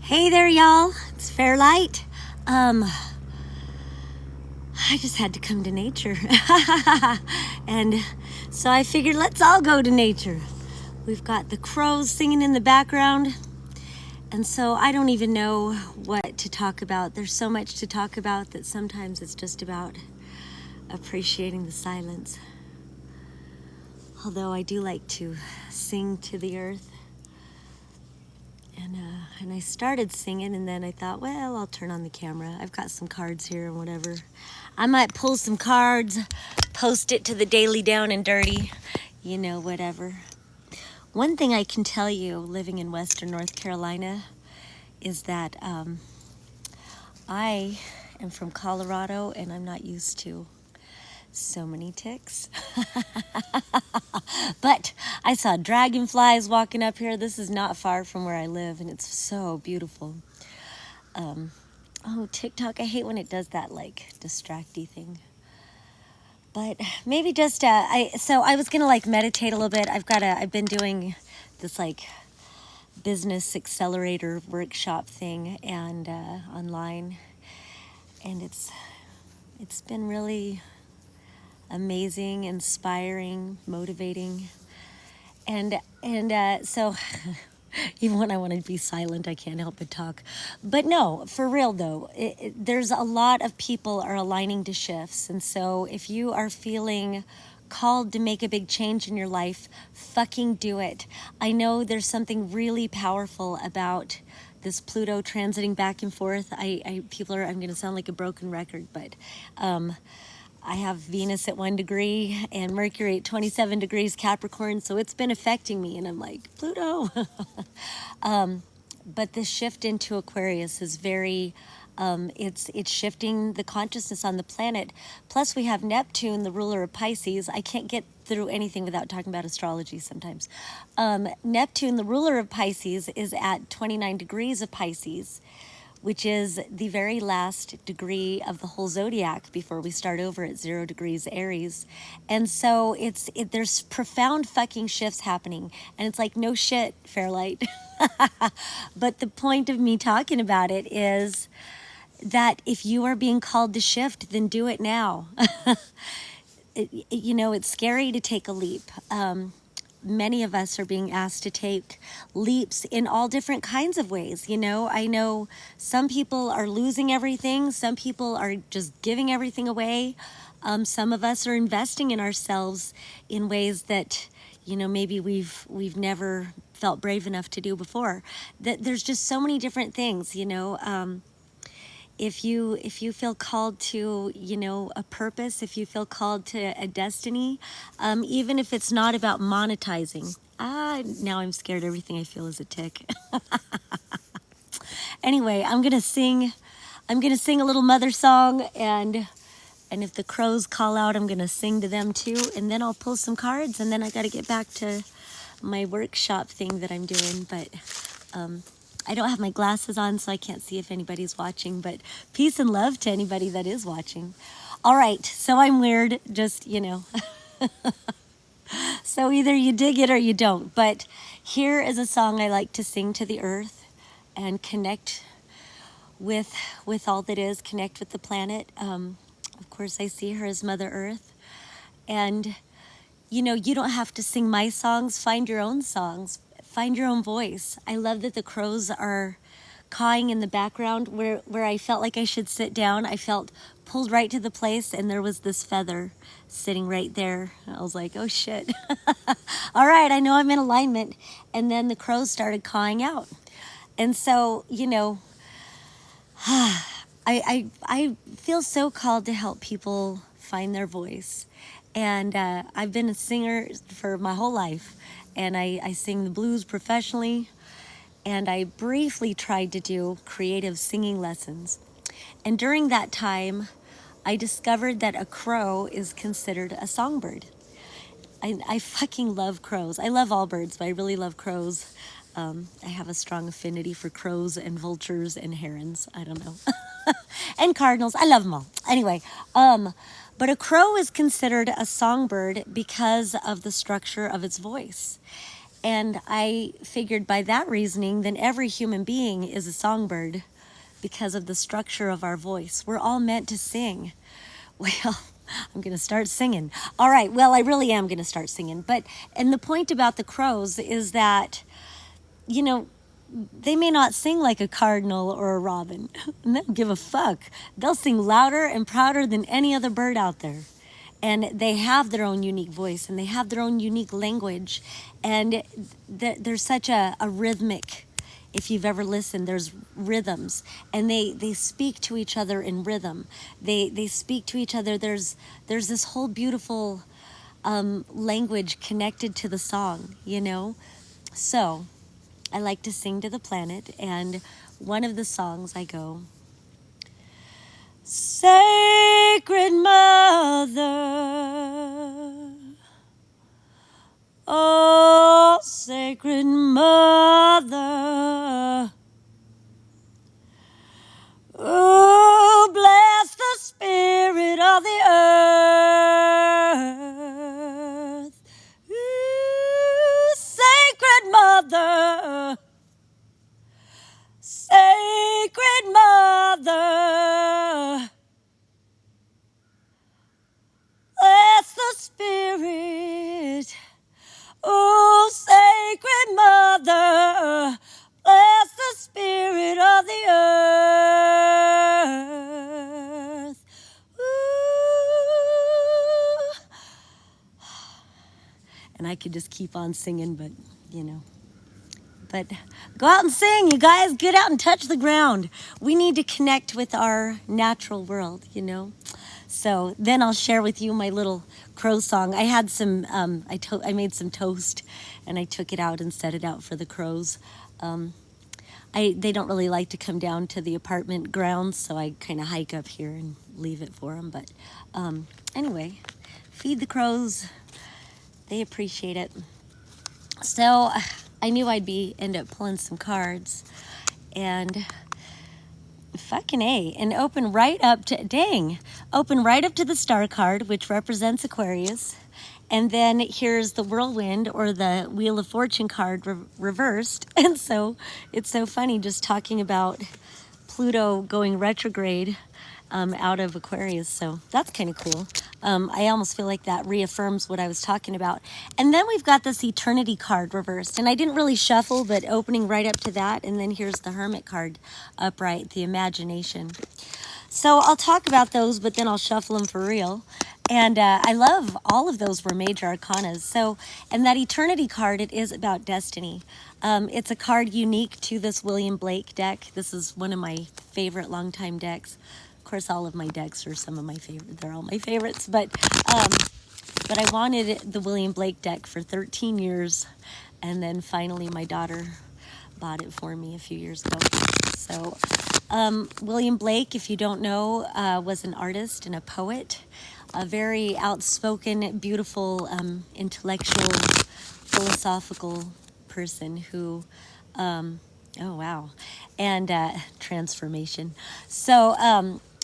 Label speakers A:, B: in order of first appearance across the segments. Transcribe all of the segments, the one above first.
A: Hey there, y'all. It's Fairlight. I just had to come to nature. And so I figured let's all go to nature. We've got the crows singing in the background. And so I don't even know what to talk about. There's so much to talk about that sometimes it's just about appreciating the silence. Although I do like to sing to the earth. And I started singing, and then I thought, well, I'll turn on the camera. I've got some cards here and whatever. I might pull some cards, post it to the Daily Down and Dirty, whatever. One thing I can tell you, living in Western North Carolina, is that I am from Colorado, and I'm not used to so many ticks. But I saw dragonflies walking up here. This is not far from where I live, and it's so beautiful. TikTok, I hate when it does that distracty thing. But maybe just I was gonna meditate a little bit. I've been doing this business accelerator workshop thing and online, and it's been really amazing, inspiring, motivating, and so even when I want to be silent, I can't help but talk. But no, for real though, there's a lot of people are aligning to shifts, and so if you are feeling called to make a big change in your life, fucking do it. I know there's something really powerful about this Pluto transiting back and forth. I'm going to sound like a broken record, but I have Venus at 1 degree and Mercury at 27 degrees Capricorn, so it's been affecting me, and I'm like, Pluto. But this shift into Aquarius is very, it's shifting the consciousness on the planet. Plus we have Neptune, the ruler of Pisces. I can't get through anything without talking about astrology sometimes. Neptune, the ruler of Pisces, is at 29 degrees of Pisces, which is the very last degree of the whole zodiac before we start over at 0 degrees Aries. And so there's profound fucking shifts happening. And it's like, no shit, Fairlight. But the point of me talking about it is that if you are being called to shift, then do it now. It's scary to take a leap. Many of us are being asked to take leaps in all different kinds of ways. I know some people are losing everything. Some people are just giving everything away. Some of us are investing in ourselves in ways that, maybe we've never felt brave enough to do before. That there's just so many different things, If you feel called to, a purpose, if you feel called to a destiny, even if it's not about monetizing. Now I'm scared everything I feel is a tick. Anyway, I'm gonna sing a little mother song, and if the crows call out, I'm gonna sing to them too, and then I'll pull some cards, and then I gotta get back to my workshop thing that I'm doing, but I don't have my glasses on, so I can't see if anybody's watching, but peace and love to anybody that is watching. All right, so I'm weird, just, So either you dig it or you don't, but here is a song I like to sing to the earth and connect with all that is, connect with the planet. Of course, I see her as Mother Earth, and you don't have to sing my songs. Find your own songs. Find your own voice. I love that the crows are cawing in the background where I felt like I should sit down. I felt pulled right to the place, and there was this feather sitting right there. I was like, oh shit. All right, I know I'm in alignment. And then the crows started cawing out. And so, I feel so called to help people find their voice. And I've been a singer for my whole life, and I sing the blues professionally, and I briefly tried to do creative singing lessons. And during that time, I discovered that a crow is considered a songbird. I fucking love crows. I love all birds, but I really love crows. I have a strong affinity for crows and vultures and herons. I don't know. And cardinals. I love them all. Anyway, but a crow is considered a songbird because of the structure of its voice. And I figured by that reasoning, then every human being is a songbird because of the structure of our voice. We're all meant to sing. Well, I'm going to start singing. All right, well, I really am going to start singing. And the point about the crows is that, you know, they may not sing like a cardinal or a robin. And they don't give a fuck. They'll sing louder and prouder than any other bird out there. And they have their own unique voice, and they have their own unique language. And there's such a rhythmic, if you've ever listened, there's rhythms. And they speak to each other in rhythm. They speak to each other. There's this whole beautiful language connected to the song, you know? So I like to sing to the planet, and one of the songs I go, Sacred Mother, oh, Sacred Mother, oh, bless the spirit of the earth, ooh, Sacred Mother, Sacred Mother, bless the spirit, oh, Sacred Mother, bless the spirit of the earth. Ooh. And I could just keep on singing, but, you know. But go out and sing, you guys. Get out and touch the ground. We need to connect with our natural world, you know. So then I'll share with you my little crow song. I had some, I made some toast, and I took it out and set it out for the crows. They don't really like to come down to the apartment grounds, so I kind of hike up here and leave it for them. But anyway, feed the crows. They appreciate it. So I knew I'd end up pulling some cards, and fucking A, and open right up to the star card, which represents Aquarius. And then here's the whirlwind, or the Wheel of Fortune card reversed. And so it's so funny just talking about Pluto going retrograde out of Aquarius. So that's kind of cool. I almost feel like that reaffirms what I was talking about. And then we've got this Eternity card reversed. And I didn't really shuffle, but opening right up to that. And then here's the Hermit card upright, the imagination. So I'll talk about those, but then I'll shuffle them for real. And I love all of those were major arcanas. So, and that Eternity card, it is about destiny. It's a card unique to this William Blake deck. This is one of my favorite longtime decks. Of course, all of my decks are some of my favorite. They're all my favorites. But I wanted the William Blake deck for 13 years. And then finally my daughter bought it for me a few years ago. So William Blake, if you don't know, was an artist and a poet. A very outspoken, beautiful, intellectual, philosophical person who, oh wow, and transformation. So,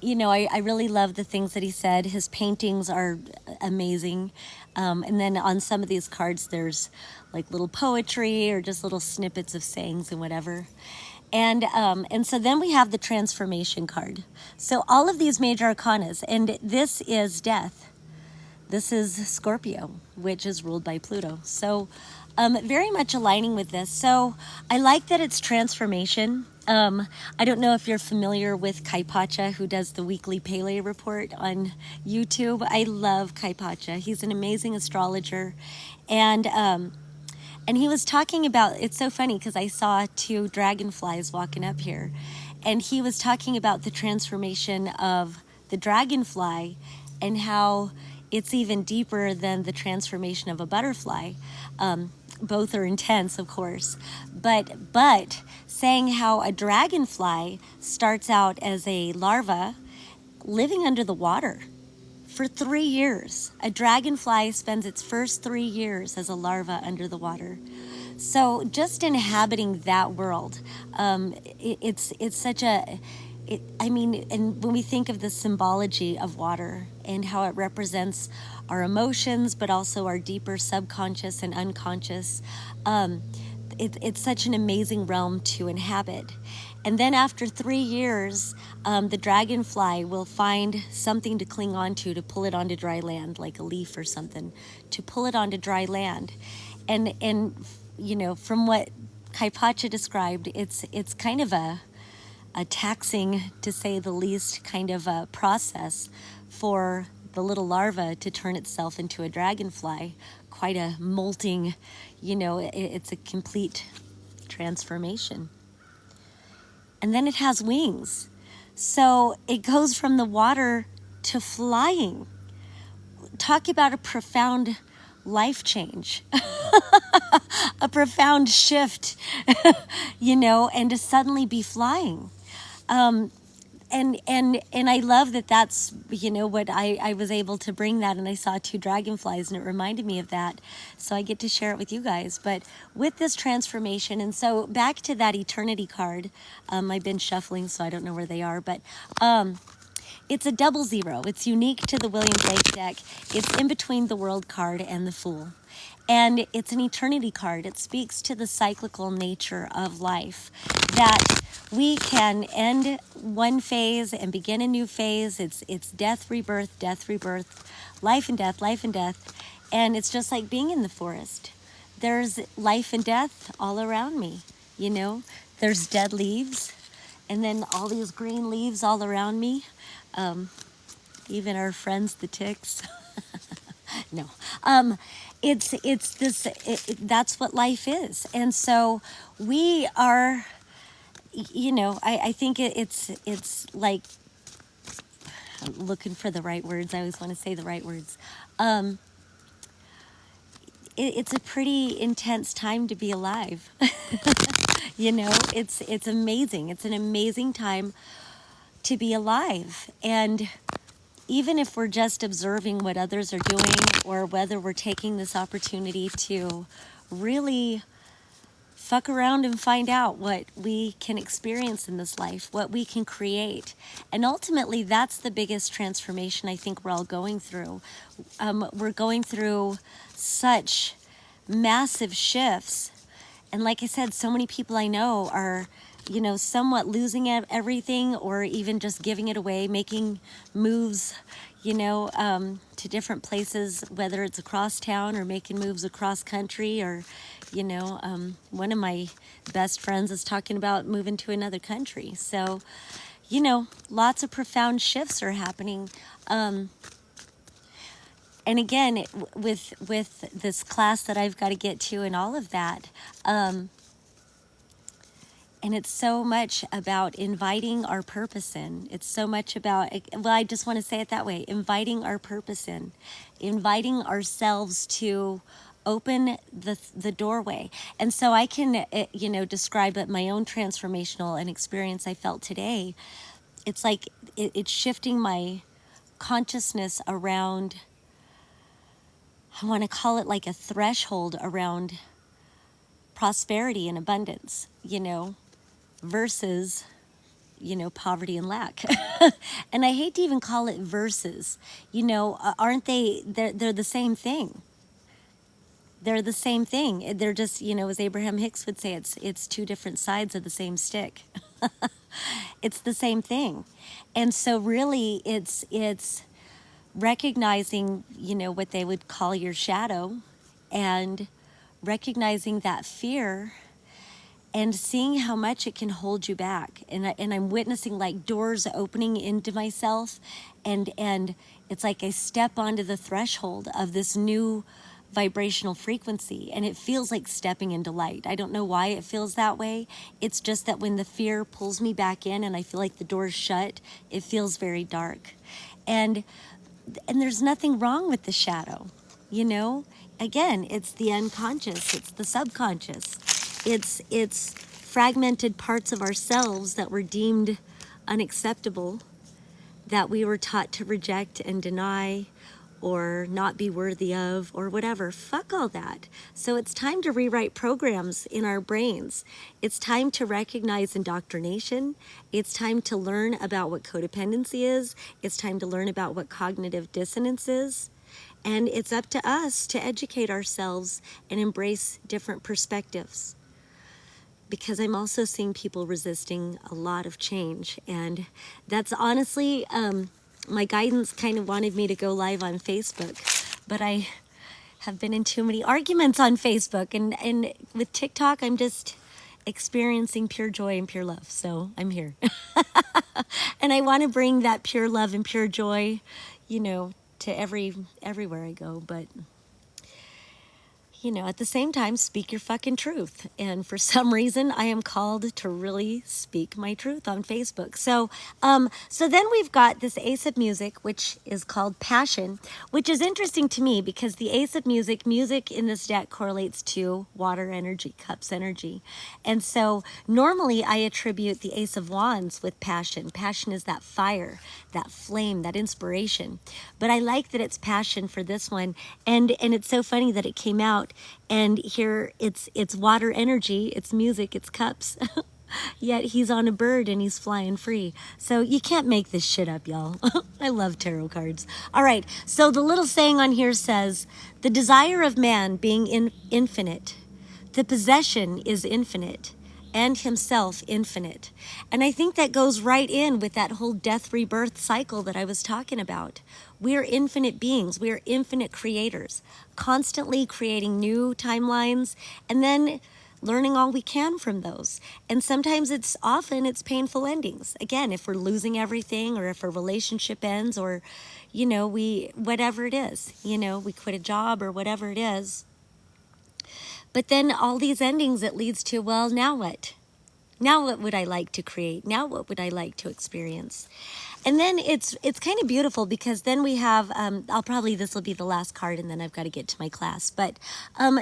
A: you know, I really love the things that he said. His paintings are amazing. And then on some of these cards, there's like little poetry or just little snippets of sayings and whatever. And so then we have the Transformation card. So all of these major arcanas, and this is death. This is Scorpio, which is ruled by Pluto. So very much aligning with this. So I like that it's transformation. I don't know if you're familiar with Kai Pacha, who does the weekly Pele report on YouTube. I love Kai Pacha. He's an amazing astrologer. And he was talking about, it's so funny because I saw two dragonflies walking up here, and he was talking about the transformation of the dragonfly and how it's even deeper than the transformation of a butterfly. Both are intense, of course, but saying how a dragonfly starts out as a larva living under the water for 3 years. A dragonfly spends its first 3 years as a larva under the water. So just inhabiting that world, it's such a, I mean, and when we think of the symbology of water and how it represents our emotions, but also our deeper subconscious and unconscious, um, it's such an amazing realm to inhabit. And then after 3 years, the dragonfly will find something to cling onto to pull it onto dry land, like a leaf or something, to pull it onto dry land. And you know, from what Kaipacha described, it's kind of a taxing, to say the least, kind of a process for the little larva to turn itself into a dragonfly. Quite a molting, you know, it's a complete transformation. And then it has wings. So it goes from the water to flying. Talk about a profound life change, a profound shift, you know, and to suddenly be flying. And I love that that's, you know, what I was able to bring that, and I saw 2 dragonflies and it reminded me of that. So I get to share it with you guys. But with this transformation, and so back to that eternity card, I've been shuffling so I don't know where they are, but it's a 00. It's unique to the William Blake deck. It's in between the World card and the Fool. And it's an eternity card. It speaks to the cyclical nature of life, that we can end one phase and begin a new phase. It's death, rebirth, life and death, life and death. And it's just like being in the forest. There's life and death all around me, you know. There's dead leaves, and then all these green leaves all around me. Even our friends, the ticks. No, it's this. That's what life is, and so we are. You know, I think it's like, I'm looking for the right words. I always want to say the right words. It's a pretty intense time to be alive. You know, it's amazing. It's an amazing time to be alive, and even if we're just observing what others are doing, or whether we're taking this opportunity to really fuck around and find out what we can experience in this life, what we can create. And ultimately, that's the biggest transformation I think we're all going through. We're going through such massive shifts. And like I said, so many people I know are, you know, somewhat losing everything, or even just giving it away, making moves, you know, to different places, whether it's across town or making moves across country, or, you know, one of my best friends is talking about moving to another country. So, you know, lots of profound shifts are happening. And again, with this class that I've got to get to and all of that, and it's so much about inviting our purpose in. It's so much about, well, I just want to say it that way, inviting our purpose in, inviting ourselves to open the doorway. And so I can, you know, describe it, my own transformational and experience I felt today. It's like it's shifting my consciousness around, I want to call it like a threshold around prosperity and abundance, you know, versus, you know, poverty and lack. And I hate to even call it versus, you know, aren't they, they're the same thing. They're the same thing. They're just, you know, as Abraham Hicks would say, it's 2 different sides of the same stick. It's the same thing. And so really it's recognizing, you know, what they would call your shadow, and recognizing that fear, and seeing how much it can hold you back. And I'm witnessing like doors opening into myself, and it's like I step onto the threshold of this new vibrational frequency, and it feels like stepping into light. I don't know why it feels that way. It's just that when the fear pulls me back in and I feel like the door's shut, it feels very dark. And there's nothing wrong with the shadow, you know? Again, it's the unconscious, it's the subconscious. It's fragmented parts of ourselves that were deemed unacceptable, that we were taught to reject and deny, or not be worthy of or whatever. Fuck all that. So it's time to rewrite programs in our brains. It's time to recognize indoctrination. It's time to learn about what codependency is. It's time to learn about what cognitive dissonance is. And it's up to us to educate ourselves and embrace different perspectives. Because I'm also seeing people resisting a lot of change. And that's honestly, my guidance kind of wanted me to go live on Facebook, but I have been in too many arguments on Facebook. And with TikTok, I'm just experiencing pure joy and pure love. So I'm here. And I want to bring that pure love and pure joy, to everywhere I go. But at the same time, speak your fucking truth. And for some reason, I am called to really speak my truth on Facebook. So then we've got this ace of music, which is called passion, which is interesting to me because the ace of music in this deck correlates to water energy, cups energy. And so normally I attribute the ace of wands with passion. Passion is that fire, that flame, that inspiration. But I like that it's passion for this one. And it's so funny that it came out. And here it's water energy, it's music, it's cups. Yet he's on a bird and he's flying free. So you can't make this shit up, y'all. I love tarot cards. All right, so the little saying on here says, the desire of man being infinite, the possession is infinite, and himself infinite. And I think that goes right in with that whole death rebirth cycle that I was talking about. We are infinite beings. We are infinite creators, constantly creating new timelines and then learning all we can from those. And sometimes it's painful endings. Again, if we're losing everything or if a relationship ends or, whatever it is, we quit a job or whatever it is. But then all these endings, it leads to, well, now what? Now what would I like to create? Now what would I like to experience? And then it's kind of beautiful because then we have, this will be the last card and then I've got to get to my class. But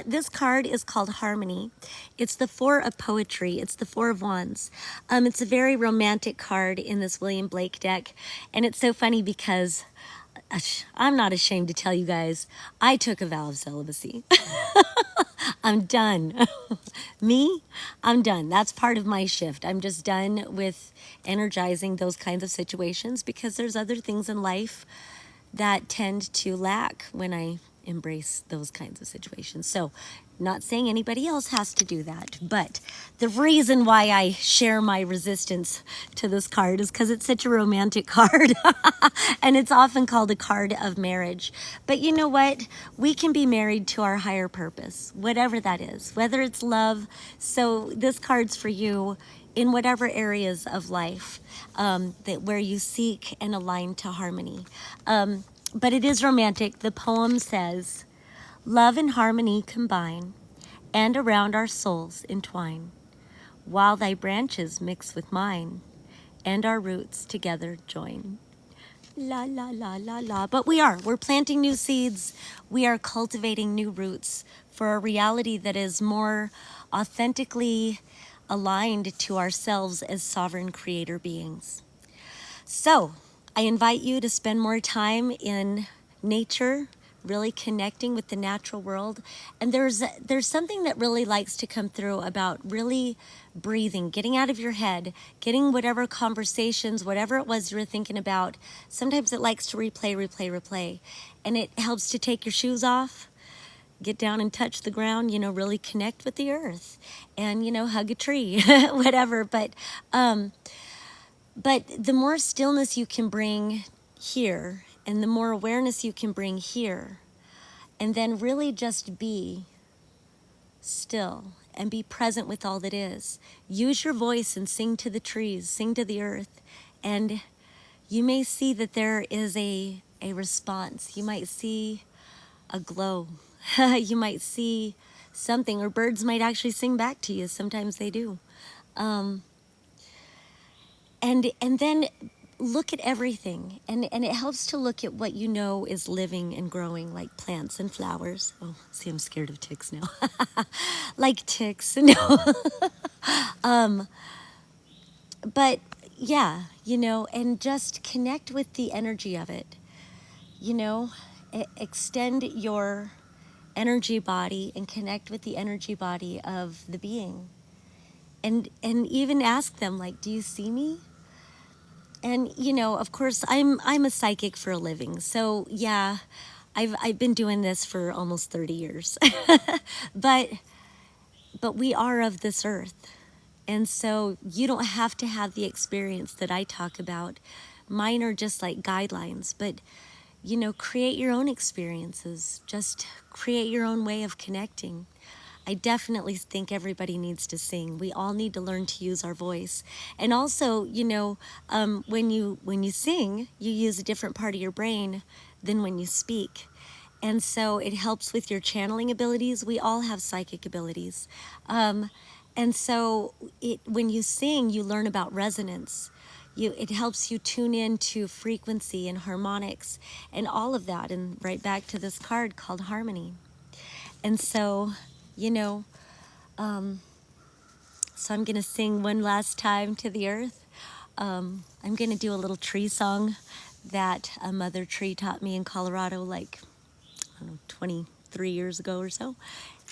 A: this card is called Harmony. It's the Four of Poetry. It's the Four of Wands. It's a very romantic card in this William Blake deck. And it's so funny because I'm not ashamed to tell you guys, I took a vow of celibacy. I'm done. Me, I'm done. That's part of my shift. I'm just done with energizing those kinds of situations because there's other things in life that tend to lack when I embrace those kinds of situations. So, not saying anybody else has to do that, but the reason why I share my resistance to this card is because it's such a romantic card and it's often called a card of marriage. But you know what? We can be married to our higher purpose, whatever that is, whether it's love. So this card's for you in whatever areas of life where you seek and align to harmony. But it is romantic. The poem says, love and harmony combine, and around our souls entwine, while thy branches mix with mine, and our roots together join. La, la, la, la, la. But we're planting new seeds. We are cultivating new roots for a reality that is more authentically aligned to ourselves as sovereign creator beings. So, I invite you to spend more time in nature, really connecting with the natural world. And there's something that really likes to come through about really breathing, getting out of your head, getting whatever conversations, whatever it was you were thinking about. Sometimes it likes to replay. And it helps to take your shoes off, get down and touch the ground, really connect with the earth and, hug a tree, whatever. But the more stillness you can bring here and the more awareness you can bring here, and then really just be still and be present with all that is. Use your voice and sing to the trees, sing to the earth, and you may see that there is a response. You might see a glow. You might see something, or birds might actually sing back to you. Sometimes they do. And then look at everything, and it helps to look at what you know is living and growing, like plants and flowers. Oh, see, I'm scared of ticks now. Like ticks, no. But yeah, and just connect with the energy of it, extend your energy body and connect with the energy body of the being. And even ask them, like, do you see me? And of course, I'm a psychic for a living. So yeah, I've been doing this for almost 30 years. but we are of this earth. And so you don't have to have the experience that I talk about. Mine are just like guidelines, but create your own experiences. Just create your own way of connecting. I definitely think everybody needs to sing. We all need to learn to use our voice. And also, when you sing, you use a different part of your brain than when you speak. And so it helps with your channeling abilities. We all have psychic abilities. And so when you sing, you learn about resonance. It helps you tune in to frequency and harmonics and all of that. And right back to this card called Harmony. And so, so I'm going to sing one last time to the earth. I'm going to do a little tree song that a mother tree taught me in Colorado, like, I don't know, 23 years ago or so.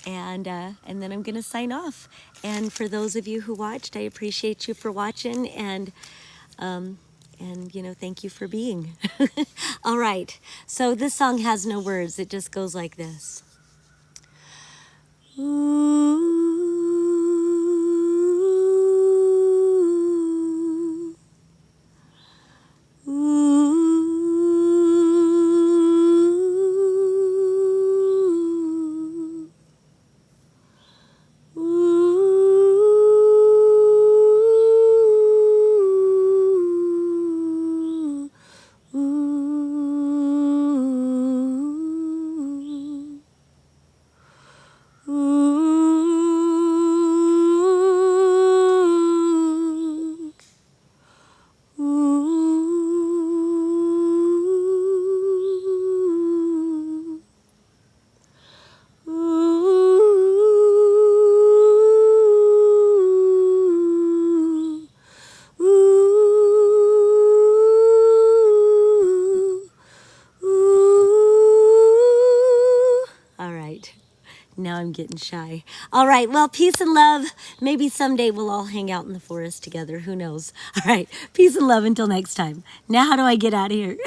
A: And then I'm going to sign off. And for those of you who watched, I appreciate you for watching. And thank you for being. All right. So this song has no words. It just goes like this. Ooh, ooh, ooh, ooh. Ooh, ooh, ooh. All right. Now I'm getting shy. All right. Well, peace and love. Maybe someday we'll all hang out in the forest together. Who knows? All right. Peace and love until next time. Now, how do I get out of here?